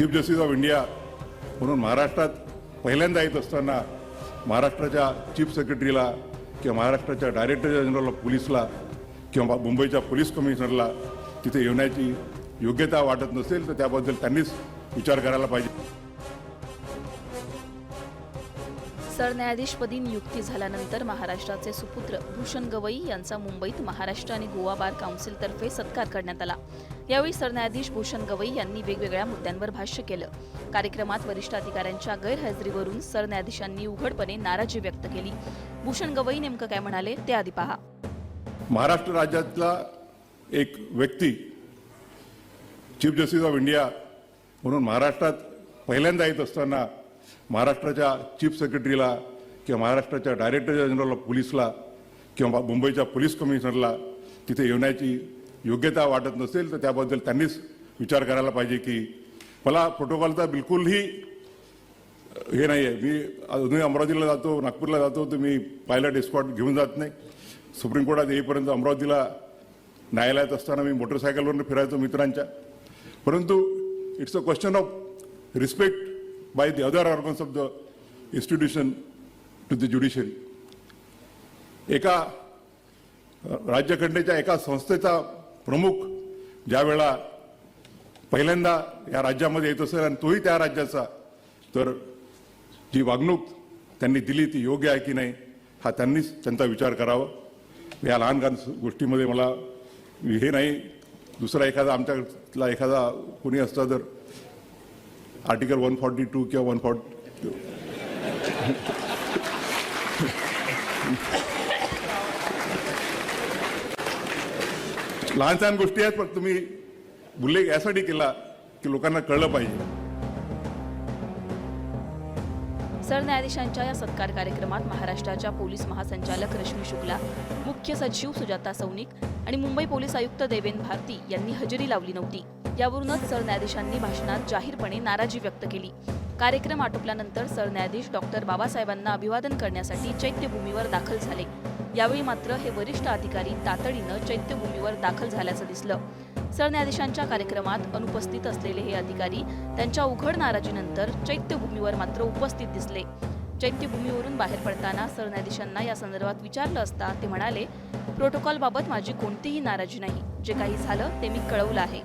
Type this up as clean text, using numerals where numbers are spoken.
Chief justice of India म्हणून महाराष्ट्रात पहिल्यांदा येत असताना महाराष्ट्राच्या चीफ सेक्रेटरीला किंवा महाराष्ट्राच्या डायरेक्टर जनरल ऑफ पोलीसला किंवा मुंबईच्या पोलीस कमिशनरला तिथे येण्याची योग्यता वाटत नसेल तर त्याबद्दल त्यांनीच विचार करायला पाहिजे. सरन्यायाधीशपदी नियुक्ती झाल्यानंतर महाराष्ट्राचे सुपुत्र भूषण गवई यांचा मुंबईत महाराष्ट्र आणि गोवा बार काउन्सिलतर्फे सत्कार करण्यात आला. यावेळी सरन्यायाधीश भूषण गवई यांनी वेगवेगळ्या मुद्द्यांवर भाष्य केलं. कार्यक्रमात वरिष्ठ अधिकाऱ्यांच्या गैरहजेरीवरून सरन्यायाधीशांनी उघडपणे नाराजी व्यक्त केली. भूषण गवई नेमकं काय म्हणाले ते आधी पहा. महाराष्ट्र राज्यातला एक व्यक्ती चीफ जस्टिस ऑफ इंडिया म्हणून महाराष्ट्रात पहिल्यांदा येत असताना महाराष्ट्राच्या चीफ सेक्रेटरीला किंवा महाराष्ट्राच्या डायरेक्टर जनरल ऑफ पोलीसला किंवा मुंबईच्या पोलीस कमिशनरला तिथे येण्याची योग्यता वाटत नसेल तर त्याबद्दल त्यांनीच विचार करायला पाहिजे. की मला प्रोटोकॉलचा बिलकुलही हे नाही आहे. मी अजूनही अमरावतीला जातो, नागपूरला जातो, तर मी पायलट एस्कॉर्ट घेऊन जात नाही. सुप्रीम कोर्टात येईपर्यंत अमरावतीला न्यायालयात असताना मी मोटरसायकलवरून फिरायचो मित्रांच्या. परंतु it's a question of respect by the other organs of the institution to the judiciary. एका राज्यघटनेच्या एका संस्थेचा प्रमुख ज्या वेळा पहिल्यांदा या राज्यामध्ये येत असेल आणि तोही त्या राज्याचा, तर जी वागणूक त्यांनी दिली ती योग्य आहे की नाही हा त्यांनीच त्यांचा विचार करावा. या लहान लहान गोष्टीमध्ये मला हे नाही, दुसरा एखादा आमच्यातला एखादा कोणी असता तर आर्टिकल 142 किंवा 140 लहान लहान गोष्टी आहेत, पण तुम्ही उल्लेख यासाठी केला की लोकांना कळलं पाहिजे. सरन्यायाधीशांच्या या सत्कार कार्यक्रमात महाराष्ट्राच्या पोलीस महासंचालक रश्मी शुक्ला, मुख्य सचिव सुजाता सौनिक आणि मुंबई पोलीस आयुक्त देवेन भारती यांनी हजेरी लावली नव्हती. यावरूनच सरन्यायाधीशांनी भाषणात जाहीरपणे नाराजी व्यक्त केली. कार्यक्रम आटोपल्यानंतर सरन्यायाधीश डॉक्टर बाबासाहेबांना अभिवादन करण्यासाठी चैत्यभूमीवर दाखल झाले. यावेळी मात्र हे वरिष्ठ अधिकारी तातडीनं चैत्यभूमीवर दाखल झाल्याचं दिसलं. सरन्यायाधीशांच्या कार्यक्रमात अनुपस्थित असलेले हे अधिकारी त्यांच्या उघड नाराजीनंतर चैत्यभूमीवर मात्र उपस्थित दिसले. चैत्यभूमीवरून बाहेर पडताना सरन्यायाधीशांना या संदर्भात विचारलं असता ते म्हणाले, प्रोटोकॉलबाबत माझी कोणतीही नाराजी नाही. जे काही झालं ते मी कळवलं आहे.